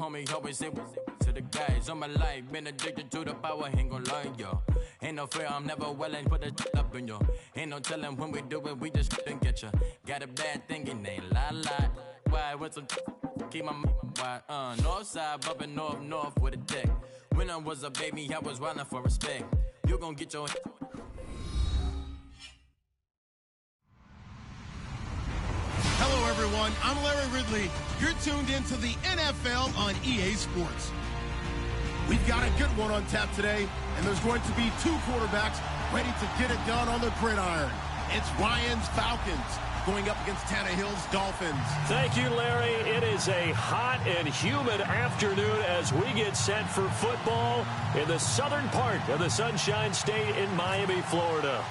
homie always say to the guys on my life. Been addicted to the power, ain't gon' lie, yo. Ain't no fear, I'm never willing, put the up in you. Ain't no telling when we do it, we just didn't get ya. Got a bad thing, it ain't lie. Why, with some keep my wide, north side, bumping north with a deck. When I was a baby, I was running for respect. You gon' get your... Hello, everyone. I'm Larry Ridley. You're tuned into the NFL on EA Sports. We've got a good one on tap today, and there's going to be two quarterbacks ready to get it done on the gridiron. It's Ryan's Falcons going up against Tannehill's Dolphins. Thank you, Larry. It is a hot and humid afternoon as we get set for football in the southern part of the Sunshine State in Miami, Florida.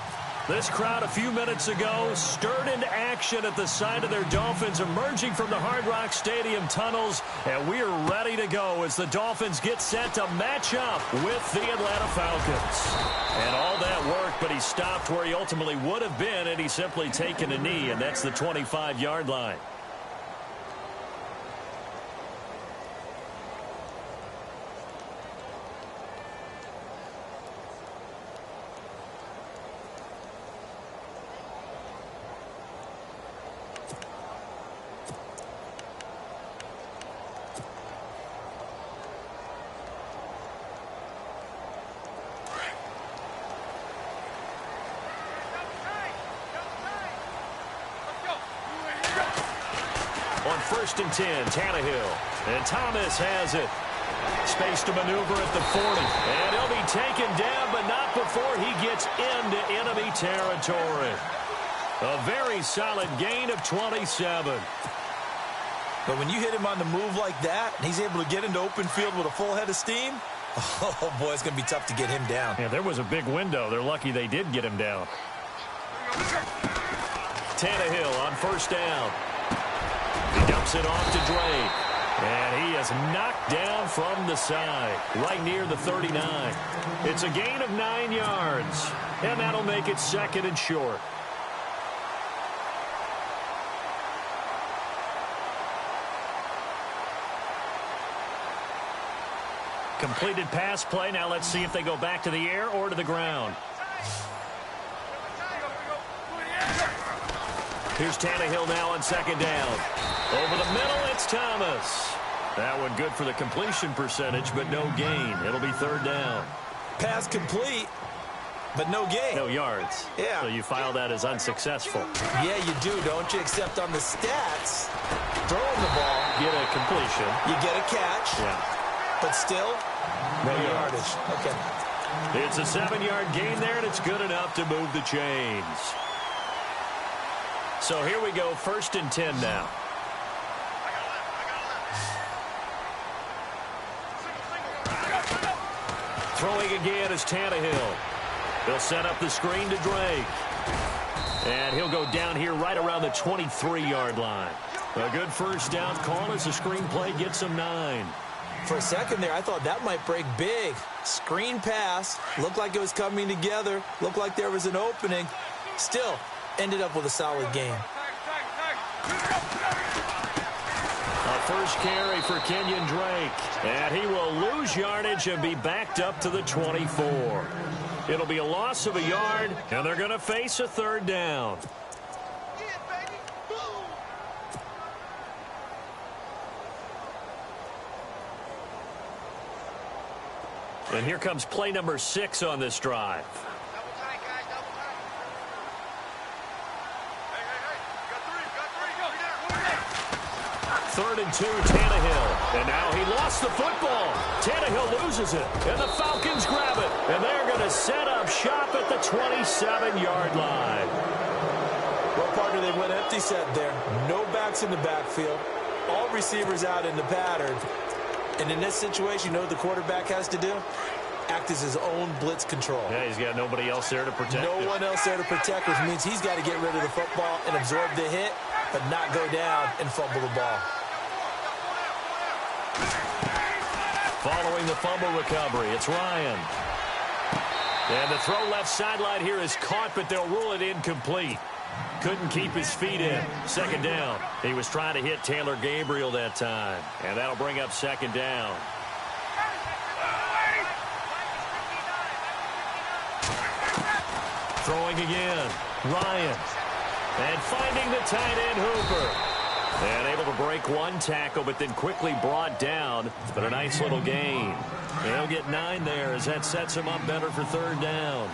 This crowd a few minutes ago stirred into action at the side of their Dolphins emerging from the Hard Rock Stadium tunnels, and we are ready to go as the Dolphins get set to match up with the Atlanta Falcons. And all that work, but he stopped where he ultimately would have been, and he's simply taken a knee, and that's the 25-yard line. On 1st and 10, Tannehill. And Thomas has it. Space to maneuver at the 40. And he'll be taken down, but not before he gets into enemy territory. A very solid gain of 27. But when you hit him on the move like that, and he's able to get into open field with a full head of steam, oh, boy, it's going to be tough to get him down. Yeah, there was a big window. They're lucky they did get him down. Tannehill on 1st down. He dumps it off to Drake. And he is knocked down from the side, right near the 39. It's a gain of 9 yards. And that'll make it 2nd and short. Completed pass play. Now let's see if they go back to the air or to the ground. Here's Tannehill now on 2nd down. Over the middle, it's Thomas. That one good for the completion percentage, but no gain. It'll be 3rd down. Pass complete, but no gain. No yards. Yeah. So you file that as unsuccessful. Yeah, you do, don't you? Except on the stats, throwing the ball. Get a completion. You get a catch. Yeah. But still, no yardage. Okay. It's a 7-yard gain there, and it's good enough to move the chains. So here we go, 1st and 10 now. Throwing again is Tannehill. He'll set up the screen to Drake. And he'll go down here right around the 23-yard line. A good 1st down call as the screen play gets him 9. For a second there, I thought that might break big. Screen pass. Looked like it was coming together. Looked like there was an opening. Still, ended up with a solid game. A 1st carry for Kenyon Drake. And he will lose yardage and be backed up to the 24. It'll be a loss of a yard, and they're going to face a 3rd down. And here comes play number 6 on this drive. 3rd and 2, Tannehill. And now he lost the football. Tannehill loses it. And the Falcons grab it. And they're going to set up shop at the 27-yard line. Well, partner, they went empty set there. No backs in the backfield. All receivers out in the pattern. And in this situation, you know what the quarterback has to do? Act as his own blitz control. Yeah, he's got nobody else there to protect him. No one else there to protect, which means he's got to get rid of the football and absorb the hit, but not go down and fumble the ball. Following the fumble recovery, it's Ryan. And the throw left sideline here is caught, but they'll rule it incomplete. couldn't keep his feet in. Second down. He was trying to hit Taylor Gabriel that time. And that'll bring up second down. Throwing again. Ryan. And finding the tight end Hooper. And able to break one tackle, but then quickly brought down. But a nice little gain. They'll get 9 there as that sets him up better for third down.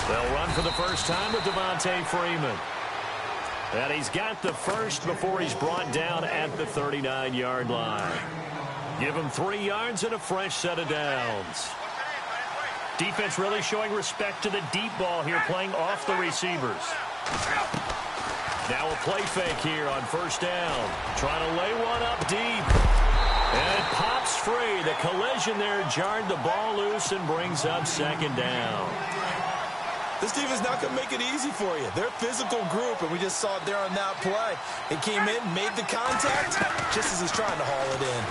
They'll run for the first time with Devontae Freeman. And he's got the first before he's brought down at the 39-yard line. Give him 3 yards and a fresh set of downs. Defense really showing respect to the deep ball here, playing off the receivers. Now a play fake here on first down. Trying to lay one up deep. And it pops free. The collision there jarred the ball loose and brings up second down. This defense not going to make it easy for you. They're a physical group, and we just saw it there on that play. It came in, made the contact, just as he's trying to haul it in.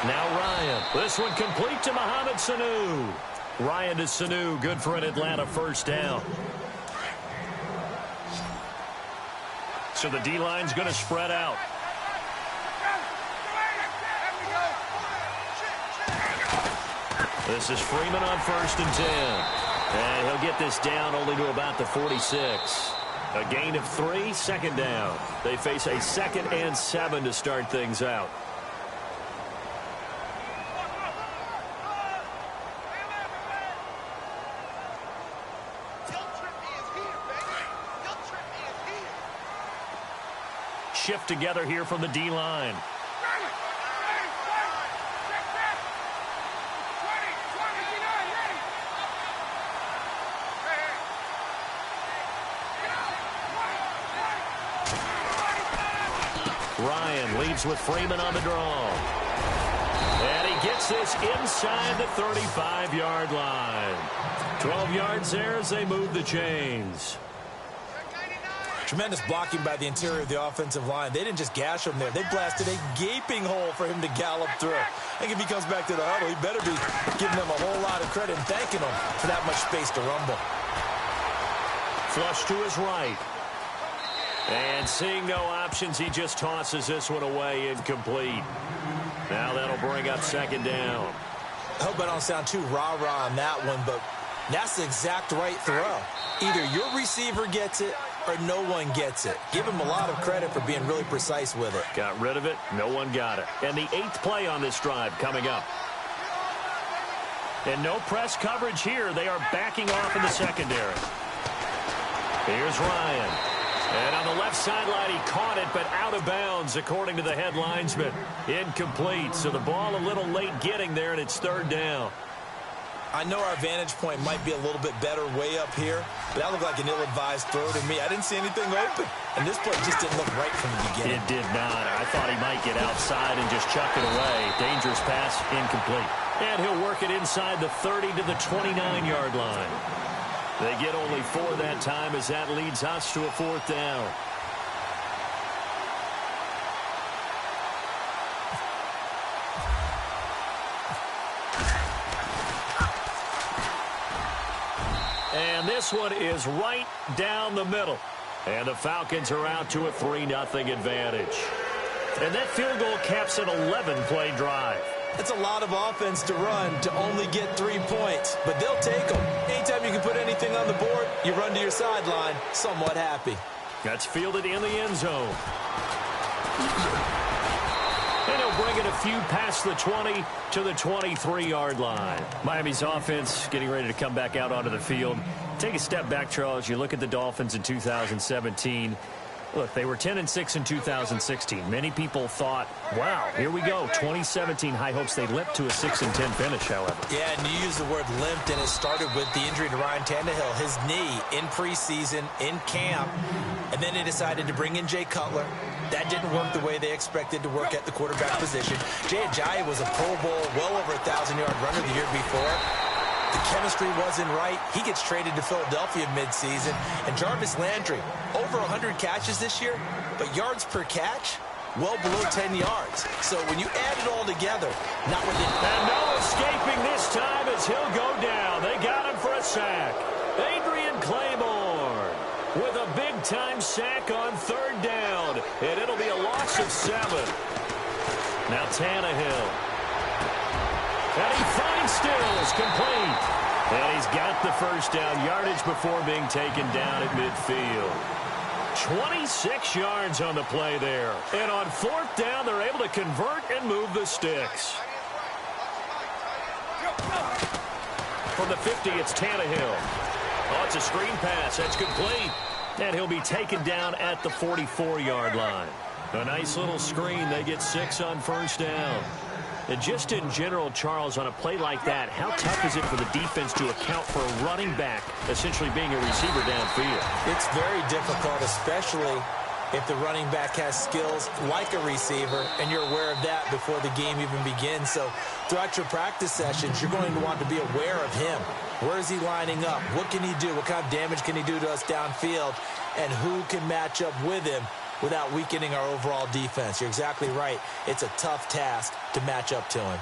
Now Ryan. This one complete to Mohamed Sanu. Ryan to Sanu. Good for an Atlanta first down. So the D-line's going to spread out. This is Freeman on 1st and 10. And he'll get this down only to about the 46. A gain of 3, second down. They face a 2nd and 7 to start things out. Shift together here from the D-line. Ryan leads with Freeman on the draw. And he gets this inside the 35-yard line. 12 yards there as they move the chains. Tremendous blocking by the interior of the offensive line. They didn't just gash him there. They blasted a gaping hole for him to gallop through. I think if he comes back to the huddle, he better be giving them a whole lot of credit and thanking them for that much space to rumble. Flush to his right. And seeing no options, he just tosses this one away, incomplete. Now that'll bring up second down. I hope I don't sound too rah-rah on that one, but that's the exact right throw. Either your receiver gets it or no one gets it. Give him a lot of credit for being really precise with it. Got rid of it. No one got it. And the 8th play on this drive coming up. And no press coverage here. They are backing off in the secondary. Here's Ryan. And on the left sideline, he caught it, but out of bounds, according to the head linesman. Incomplete. So the ball a little late getting there, and it's third down. I know our vantage point might be a little bit better way up here, but that looked like an ill-advised throw to me. I didn't see anything open, and this play just didn't look right from the beginning. It did not. I thought he might get outside and just chuck it away. Dangerous pass, incomplete. And he'll work it inside the 30 to the 29-yard line. They get only 4 that time as that leads us to a 4th down. And this one is right down the middle. And the Falcons are out to a 3-0 advantage. And that field goal caps an 11-play drive. It's a lot of offense to run to only get 3 points, but they'll take them. Anytime you can put anything on the board, you run to your sideline somewhat happy. That's fielded in the end zone. And he'll bring it a few past the 20 to the 23-yard line. Miami's offense getting ready to come back out onto the field. Take a step back, Charles. You look at the Dolphins in 2017. Look, they were 10-6 in 2016. Many people thought, wow, here we go. 2017 high hopes. They limped to a 6-10 finish, however. Yeah, and you use the word limped, and it started with the injury to Ryan Tannehill. His knee in preseason, in camp, and then they decided to bring in Jay Cutler. That didn't work the way they expected to work at the quarterback position. Jay Ajayi was a Pro Bowl, well over 1,000-yard runner the year before. The chemistry wasn't right. He gets traded to Philadelphia midseason. And Jarvis Landry, over 100 catches this year, but yards per catch, well below 10 yards. So when you add it all together, not within... And no escaping this time as he'll go down. They got him for a sack. Adrian Claymore with a big-time sack on third down. And it'll be a loss of 7. Now Tannehill. And he finds Stills, complete. And he's got the first down yardage before being taken down at midfield. 26 yards on the play there. And on fourth down, they're able to convert and move the sticks. From the 50, it's Tannehill. Oh, it's a screen pass. That's complete. And he'll be taken down at the 44-yard line. A nice little screen. They get 6 on first down. And just in general, Charles, on a play like that, how tough is it for the defense to account for a running back essentially being a receiver downfield? It's very difficult, especially if the running back has skills like a receiver, and you're aware of that before the game even begins. So throughout your practice sessions, you're going to want to be aware of him. Where is he lining up? What can he do? What kind of damage can he do to us downfield? And who can match up with him without weakening our overall defense? You're exactly right. It's a tough task to match up to him.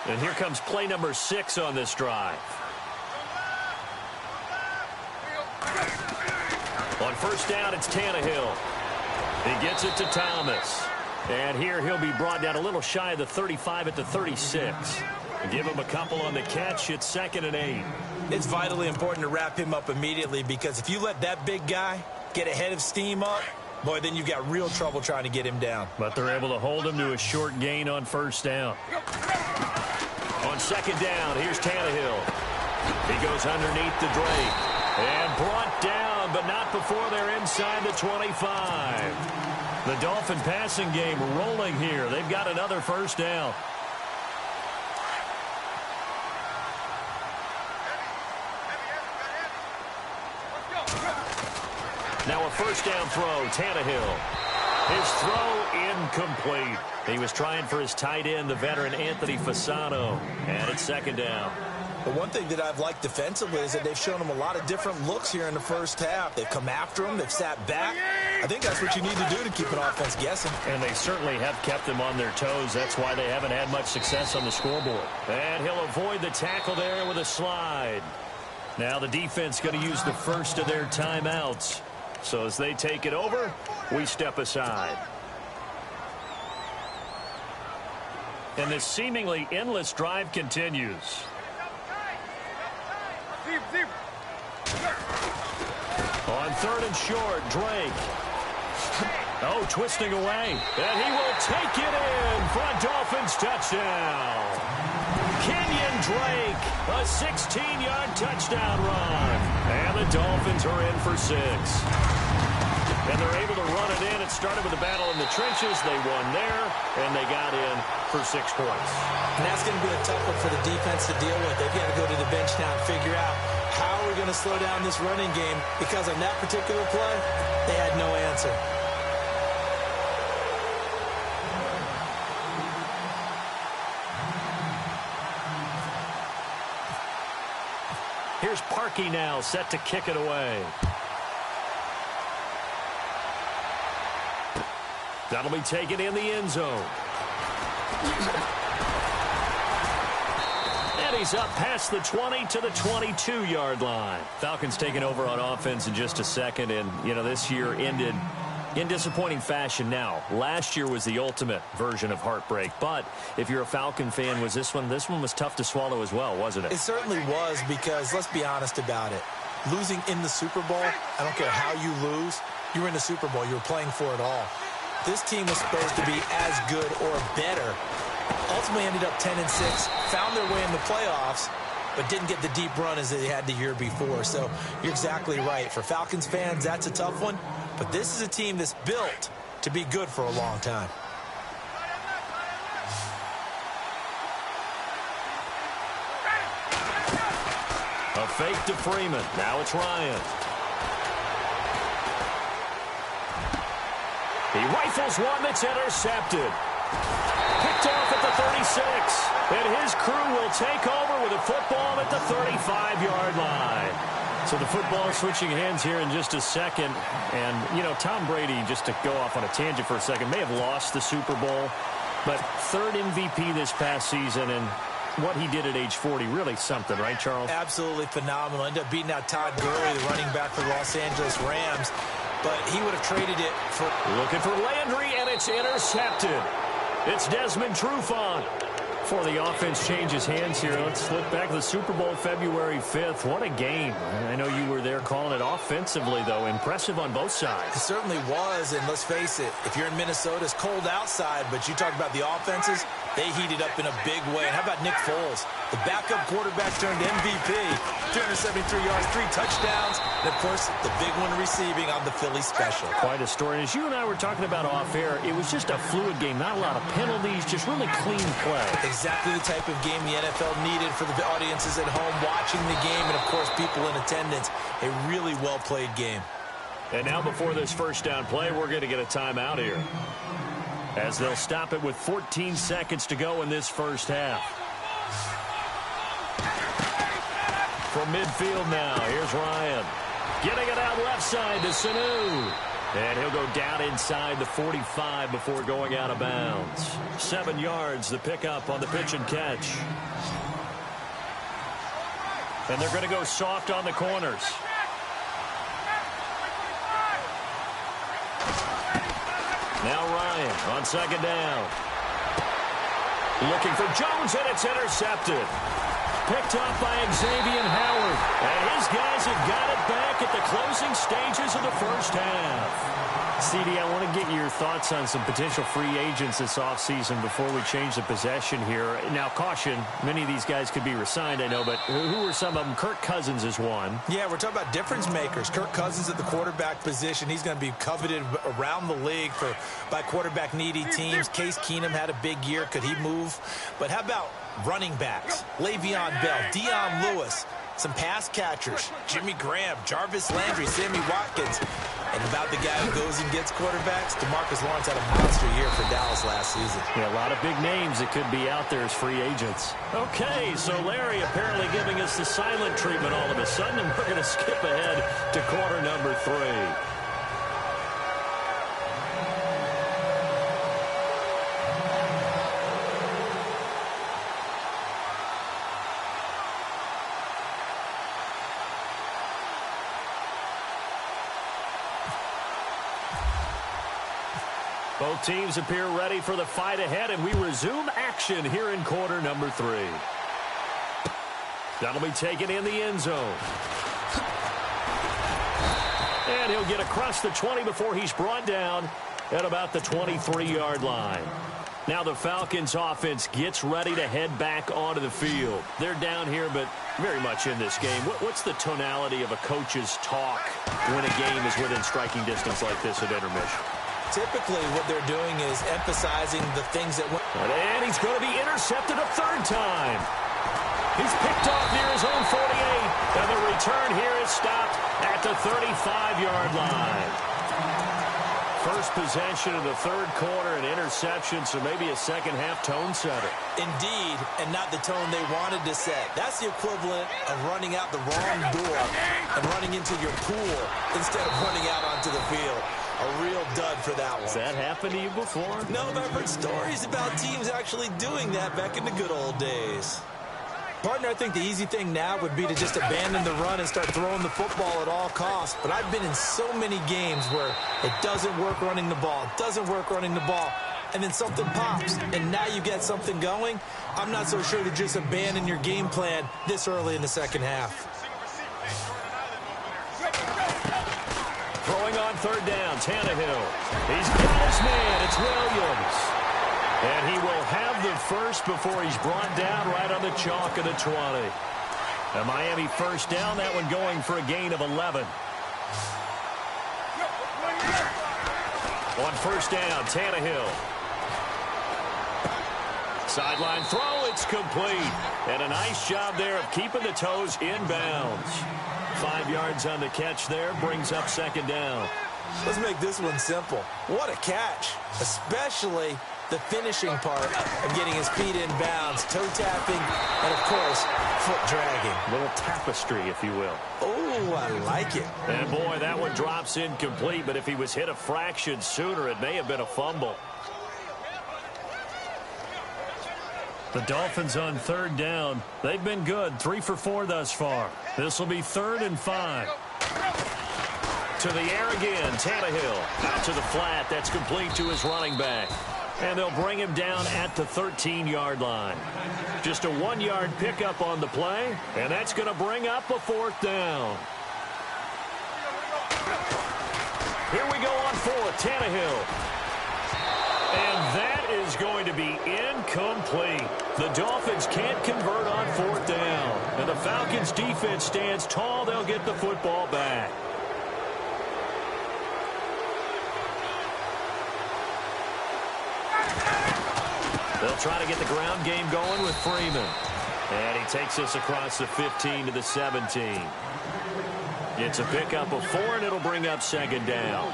And here comes play number 6 on this drive. On first down, it's Tannehill. He gets it to Thomas. And here he'll be brought down a little shy of the 35 at the 36. Give him a couple on the catch. It's 2nd and 8. It's vitally important to wrap him up immediately, because if you let that big guy get ahead of steam up, boy, then you've got real trouble trying to get him down. But they're able to hold him to a short gain on first down. On second down, here's Tannehill. He goes underneath the Drake. And brought down, but not before they're inside the 25. The Dolphin passing game rolling here. They've got another first down. Now a first down throw, Tannehill. His throw incomplete. He was trying for his tight end, the veteran Anthony Fasano. And it's 2nd down. The one thing that I've liked defensively is that they've shown him a lot of different looks here in the first half. They've come after him. They've sat back. I think that's what you need to do to keep an offense guessing. And they certainly have kept them on their toes. That's why they haven't had much success on the scoreboard. And he'll avoid the tackle there with a slide. Now the defense going to use the first of their timeouts. So as they take it over, we step aside. And this seemingly endless drive continues. On 3rd and short, Drake. Oh, twisting away. And he will take it in for a Dolphins touchdown. Kenyon Drake, a 16-yard touchdown run. And the Dolphins are in for 6. And they're able to run it in. It started with a battle in the trenches. They won there, and they got in for 6 points. And that's going to be a tough one for the defense to deal with. They've got to go to the bench now and figure out how we're going to slow down this running game, because on that particular play, they had no answer. Here's Parkey now, set to kick it away. That'll be taken in the end zone. And he's up past the 20 to the 22-yard line. Falcons taking over on offense in just a second. And, you know, this year ended in disappointing fashion now. Last year was the ultimate version of heartbreak. But if you're a Falcon fan, was this one was tough to swallow as well, wasn't it? It certainly was, because let's be honest about it. Losing in the Super Bowl, I don't care how you lose, you were in the Super Bowl. You were playing for it all. This team was supposed to be as good or better. Ultimately ended up 10-6, found their way in the playoffs, but didn't get the deep run as they had the year before. So you're exactly right. For Falcons fans, that's a tough one. But this is a team that's built to be good for a long time. A fake to Freeman. Now it's Ryan. He rifles one that's intercepted. Picked off at the 36. And his crew will take over with a football at the 35-yard line. So the football switching hands here in just a second. And, you know, Tom Brady, just to go off on a tangent for a second, may have lost the Super Bowl, but third MVP this past season, and what he did at age 40, really something, right, Charles? Absolutely phenomenal. Ended up beating out Todd Gurley, the running back for the Los Angeles Rams, but he would have traded it for... Looking for Landry, and it's intercepted. It's Desmond Trufant. Before the offense changes hands here, let's look back to the Super Bowl February 5th. What a game. I know you were there calling it offensively, though. Impressive on both sides. It certainly was, and let's face it, if you're in Minnesota, it's cold outside, but you talk about the offenses, they heated up in a big way. And how about Nick Foles? The backup quarterback turned MVP. 373 yards, 3 touchdowns, and, of course, the big one receiving on the Philly special. Quite a story. And as you and I were talking about off air, it was just a fluid game. Not a lot of penalties, just really clean play. Exactly the type of game the NFL needed for the audiences at home watching the game and, of course, people in attendance. A really well-played game. And now before this first down play, we're going to get a timeout here, as they'll stop it with 14 seconds to go in this first half. From midfield now, here's Ryan. Getting it out left side to Sanu. And he'll go down inside the 45 before going out of bounds. 7 yards, the pickup on the pitch and catch. And they're going to go soft on the corners. Now Ryan on second down. Looking for Jones, and it's intercepted. Picked up by Xavier Howard. And his guys have got it back at the closing stages of the first half. CD, I want to get your thoughts on some potential free agents this offseason before we change the possession here. Now, caution, many of these guys could be re-signed, I know, but who are some of them? Kirk Cousins is one. Yeah, we're talking about difference makers. Kirk Cousins at the quarterback position. He's going to be coveted around the league by quarterback-needy teams. Case Keenum had a big year. Could he move? But how about running backs? Le'Veon Bell, Dion Lewis, some pass catchers, Jimmy Graham, Jarvis Landry, Sammy Watkins. And about the guy who goes and gets quarterbacks, DeMarcus Lawrence had a monster year for Dallas last season. Yeah, a lot of big names that could be out there as free agents. Okay, so Larry apparently giving us the silent treatment all of a sudden, and we're going to skip ahead to quarter number 3. Both teams appear ready for the fight ahead, and we resume action here in quarter number 3. That'll be taken in the end zone. And he'll get across the 20 before he's brought down at about the 23-yard line. Now the Falcons offense gets ready to head back onto the field. They're down here, but very much in this game. What's the tonality of a coach's talk when a game is within striking distance like this at intermission? Typically, what they're doing is emphasizing the things that went. And he's going to be intercepted a third time. He's picked off near his own 48. And the return here is stopped at the 35-yard line. First possession of the third quarter, an interception, so maybe a second-half tone setter. Indeed, and not the tone they wanted to set. That's the equivalent of running out the wrong door and running into your pool instead of running out onto the field. A real dud for that one. Has that happened to you before? No, but I've heard stories about teams actually doing that back in the good old days. Partner, I think the easy thing now would be to just abandon the run and start throwing the football at all costs. But I've been in so many games where it doesn't work running the ball, and then something pops, and now you get something going. I'm not so sure to just abandon your game plan this early in the second half. Throwing on third down, Tannehill. He's got his man. It's Williams. And he will have the first before he's brought down right on the chalk of the 20. A Miami first down, that one going for a gain of 11. On first down, Tannehill. Sideline throw, it's complete. And a nice job there of keeping the toes inbounds. 5 yards on the catch there, brings up second down. Let's make this one simple. What a catch, especially the finishing part of getting his feet in bounds, toe tapping, and, of course, foot dragging. A little tapestry, if you will. Oh, Oh, I like it. And, boy, that one drops incomplete, but if he was hit a fraction sooner, it may have been a fumble. The Dolphins on third down. They've been good, 3 for 4 thus far. This will be 3rd and 5. To the air again, Tannehill. Out to the flat. That's complete to his running back. And they'll bring him down at the 13-yard line. Just a 1-yard pickup on the play, and that's going to bring up a 4th down. Here we go on 4th, Tannehill. And that is going to be incomplete. The Dolphins can't convert on 4th down. And the Falcons' defense stands tall. They'll get the football back. They'll try to get the ground game going with Freeman. And he takes us across the 15 to the 17. It's a pickup of 4, and it'll bring up 2nd down.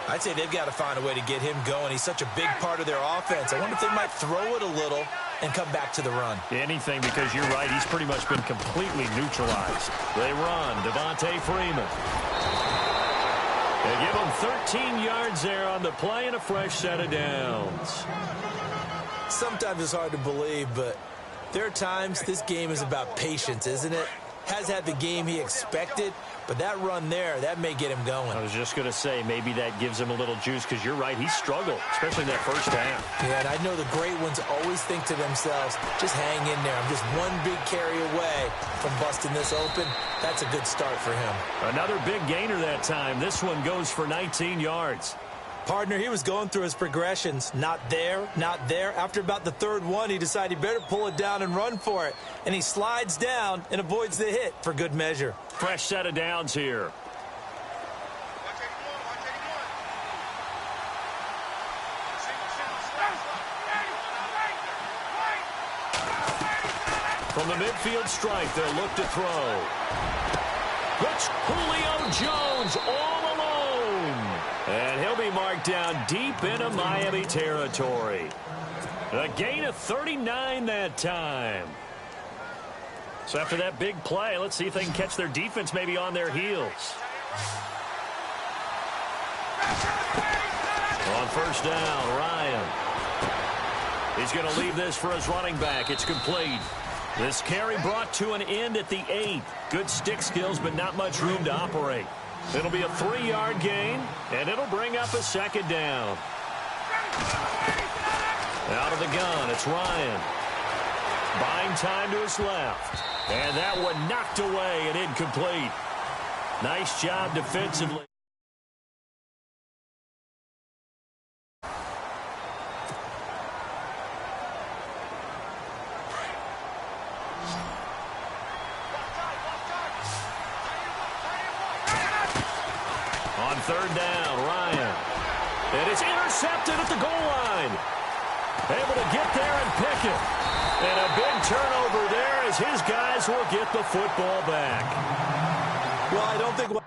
I'd say they've got to find a way to get him going. He's such a big part of their offense. I wonder if they might throw it a little and come back to the run. Anything, because you're right. He's pretty much been completely neutralized. They run. Devontae Freeman. They give him 13 yards there on the play and a fresh set of downs. Sometimes it's hard to believe, but there are times this game is about patience, isn't it? Has had the game he expected, but that run there, that may get him going. I was just going to say, maybe that gives him a little juice, because you're right, he struggled, especially in that first half. Yeah, and I know the great ones always think to themselves, just hang in there. I'm just one big carry away from busting this open. That's a good start for him. Another big gainer that time. This one goes for 19 yards. Partner, he was going through his progressions. Not there, not there. After about the 3rd one, he decided he better pull it down and run for it. And he slides down and avoids the hit for good measure. Fresh set of downs here. From the midfield strike, they'll look to throw. It's Julio Jones all alone. And he'll be marked down deep into Miami territory. A gain of 39 that time. So after that big play, let's see if they can catch their defense maybe on their heels. On first down, Ryan. He's going to leave this for his running back. It's complete. This carry brought to an end at the 8. Good stick skills, but not much room to operate. It'll be a 3-yard gain, and it'll bring up a 2nd down. Out of the gun, it's Ryan. Buying time to his left. And that one knocked away and incomplete. Nice job defensively. On 3rd down, Ryan. And it's intercepted at the goal line. Able to get there and pick it. And a big turnover there as his guys will get the football back. Well, I don't think...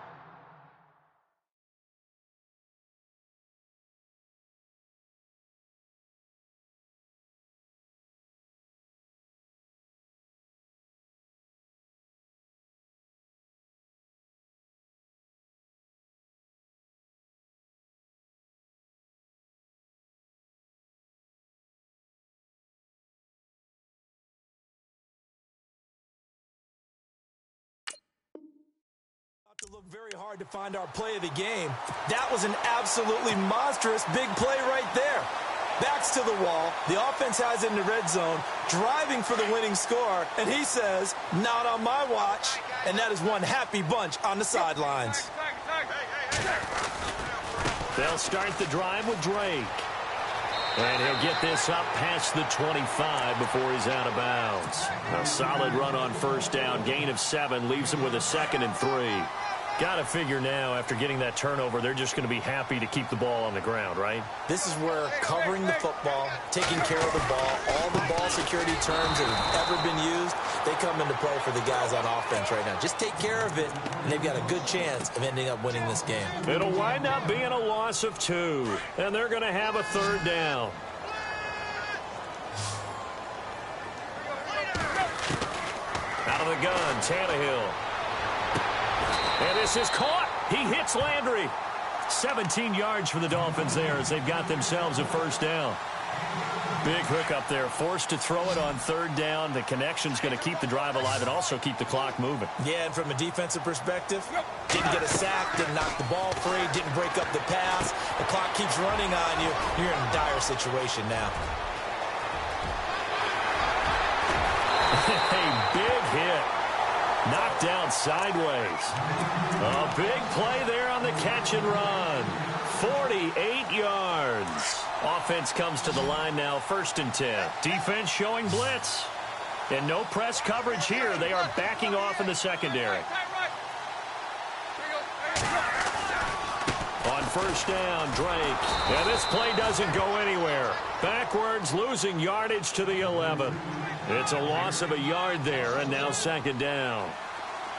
to look very hard to find our play of the game. That was an absolutely monstrous big play right there. Backs to the wall. The offense has it in the red zone, driving for the winning score, and he says, not on my watch. And that is one happy bunch on the sidelines. They'll start the drive with Drake. And he'll get this up past the 25 before he's out of bounds. A solid run on first down. Gain of 7 leaves him with a 2nd and 3. Got to figure now, after getting that turnover, they're just going to be happy to keep the ball on the ground, right? This is where covering the football, taking care of the ball, all the ball security terms that have ever been used, they come into play for the guys on offense right now. Just take care of it, and they've got a good chance of ending up winning this game. It'll wind up being a loss of 2, and they're going to have a 3rd down. Out of the gun, Tannehill. And this is caught. He hits Landry. 17 yards for the Dolphins there as they've got themselves a first down. Big hook up there. Forced to throw it on third down. The connection's going to keep the drive alive and also keep the clock moving. Yeah, and from a defensive perspective, didn't get a sack, didn't knock the ball free, didn't break up the pass. The clock keeps running on you. You're in a dire situation now. A big hit. Knocked down sideways. A big play there on the catch and run. 48 yards. Offense comes to the line now, 1st and 10. Defense showing blitz. And no press coverage here. They are backing off in the secondary. On first down, Drake. And this play doesn't go anywhere. Backwards, losing yardage to the 11. It's a loss of a yard there, and now 2nd down.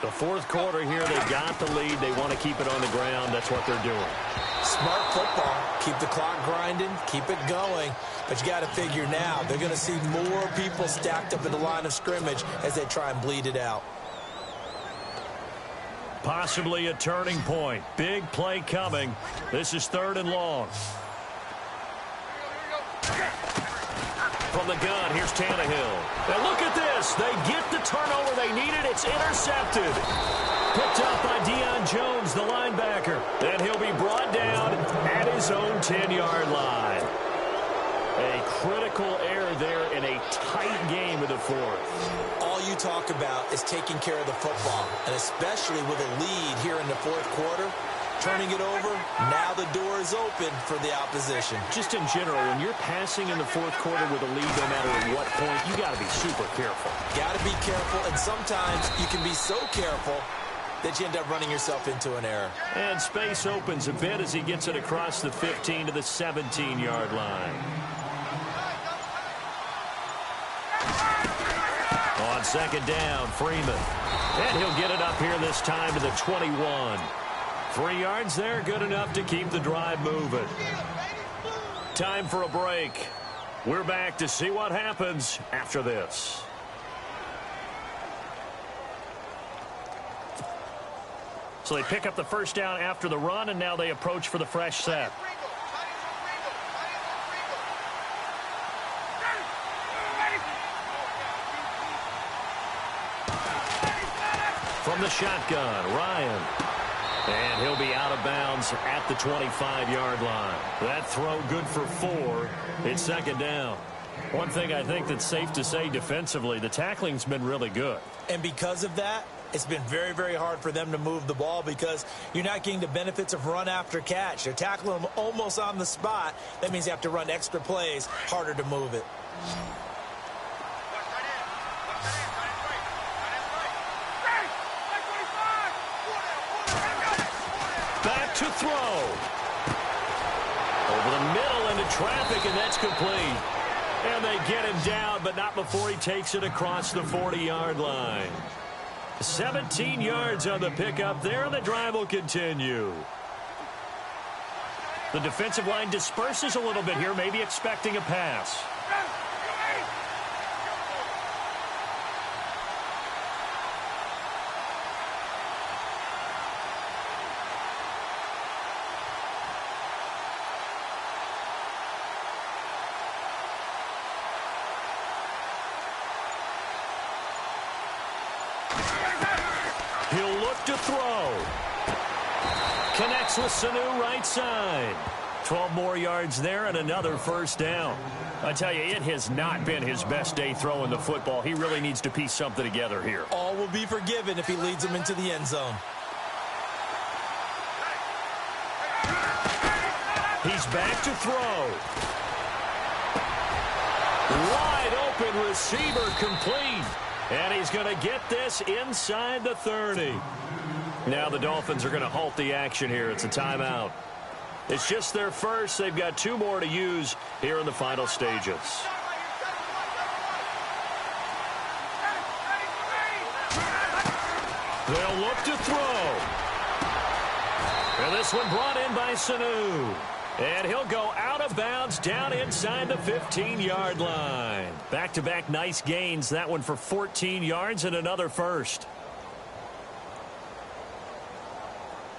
The 4th quarter here, they got the lead. They want to keep it on the ground. That's what they're doing. Smart football. Keep the clock grinding. Keep it going. But you got to figure now, they're going to see more people stacked up in the line of scrimmage as they try and bleed it out. Possibly a turning point. Big play coming. This is 3rd and long. From the gun, here's Tannehill. And look at this. They get the turnover they needed. It's intercepted. Picked up by Deion Jones, the linebacker. And he'll be brought down at his own 10-yard line. A critical error there in a tight game of the 4th. All you talk about is taking care of the football, and especially with a lead here in the 4th quarter. Turning it over, now the door is open for the opposition. Just in general, when you're passing in the 4th quarter with a lead, no matter at what point, you got to be super careful. Got to be careful, and sometimes you can be so careful that you end up running yourself into an error. And space opens a bit as he gets it across the 15 to the 17-yard line. On 2nd down, Freeman. And he'll get it up here this time to the 21. 3 yards there, good enough to keep the drive moving. Time for a break. We're back to see what happens after this. So they pick up the first down after the run, and now they approach for the fresh set. From the shotgun, Ryan. And he'll be out of bounds at the 25-yard line. That throw good for 4. It's 2nd down. One thing I think that's safe to say defensively, the tackling's been really good. And because of that, it's been very, very hard for them to move the ball because you're not getting the benefits of run after catch. They're tackling them almost on the spot. That means you have to run extra plays, harder to move it. Back to throw. Over the middle into traffic, and that's complete. And they get him down, but not before he takes it across the 40-yard line. 17 yards on the pickup there, and the drive will continue. The defensive line disperses a little bit here, maybe expecting a pass. He'll look to throw. Connects with Sanu right side. 12 more yards there and another first down. I tell you, it has not been his best day throwing the football. He really needs to piece something together here. All will be forgiven if he leads them into the end zone. He's back to throw. Wide open receiver complete. And he's going to get this inside the 30. Now the Dolphins are going to halt the action here. It's a timeout. It's just their first. They've got 2 more to use here in the final stages. They'll look to throw. And this one brought in by Sanu. And he'll go out of bounds down inside the 15-yard line. Back-to-back nice gains. That one for 14 yards and another first.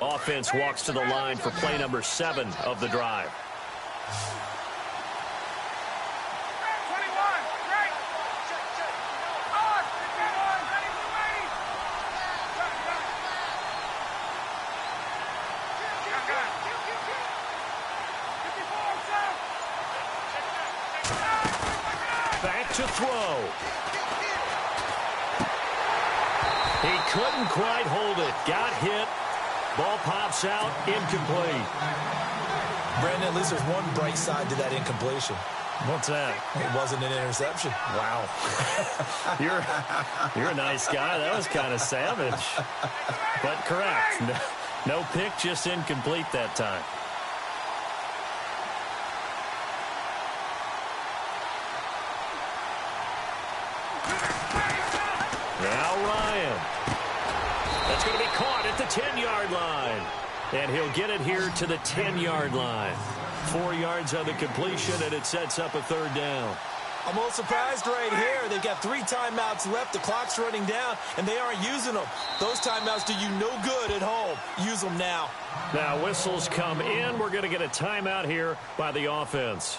Offense walks to the line for play number 7 of the drive. Back to throw. He couldn't quite hold it. Got hit. Ball pops out. Incomplete. Brandon, at least there's one bright side to that incompletion. What's that? It wasn't an interception. Wow. You're a nice guy. That was kind of savage. But correct. No pick, just incomplete that time. Now Ryan. That's going to be caught at the 10-yard line. And he'll get it here to the 10-yard line. 4 yards on the completion, and it sets up a third down. I'm a little surprised right here. They've got 3 timeouts left. The clock's running down, and they aren't using them. Those timeouts do you no good at home. Use them now. Now whistles come in. We're going to get a timeout here by the offense,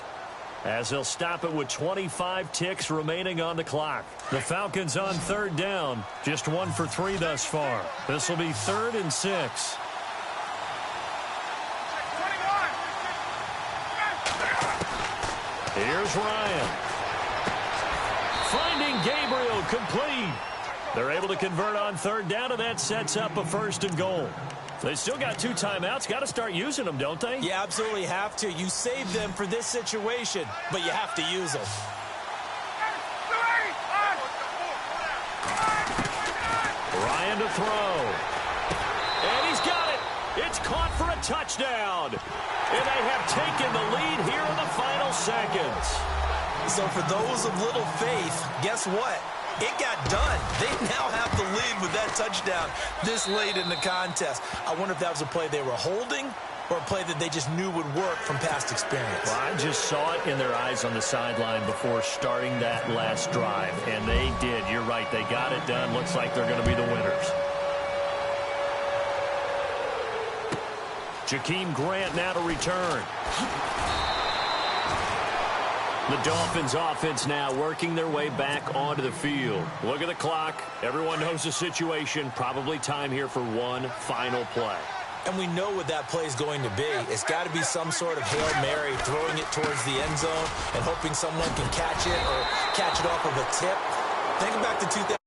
as they'll stop it with 25 ticks remaining on the clock. The Falcons on third down, just 1 for 3 thus far. This will be 3rd and 6. Here's Ryan. Finding Gabriel, complete. They're able to convert on third down, and that sets up a 1st and goal. They still got 2 timeouts. Got to start using them, don't they? You absolutely have to. You save them for this situation, but you have to use them. Ryan to throw. And he's got it. It's caught for a touchdown. And they have taken the lead here in the final seconds. So for those of little faith, guess what? It got done. They now have the lead with that touchdown this late in the contest. I wonder if that was a play they were holding or a play that they just knew would work from past experience. Well, I just saw it in their eyes on the sideline before starting that last drive, and they did. You're right. They got it done. Looks like they're going to be the winners. Jakeem Grant now to return. The Dolphins offense now working their way back onto the field. Look at the clock. Everyone knows the situation. Probably time here for one final play. And we know what that play is going to be. It's got to be some sort of Hail Mary, throwing it towards the end zone and hoping someone can catch it or catch it off of a tip. Think back to 2000.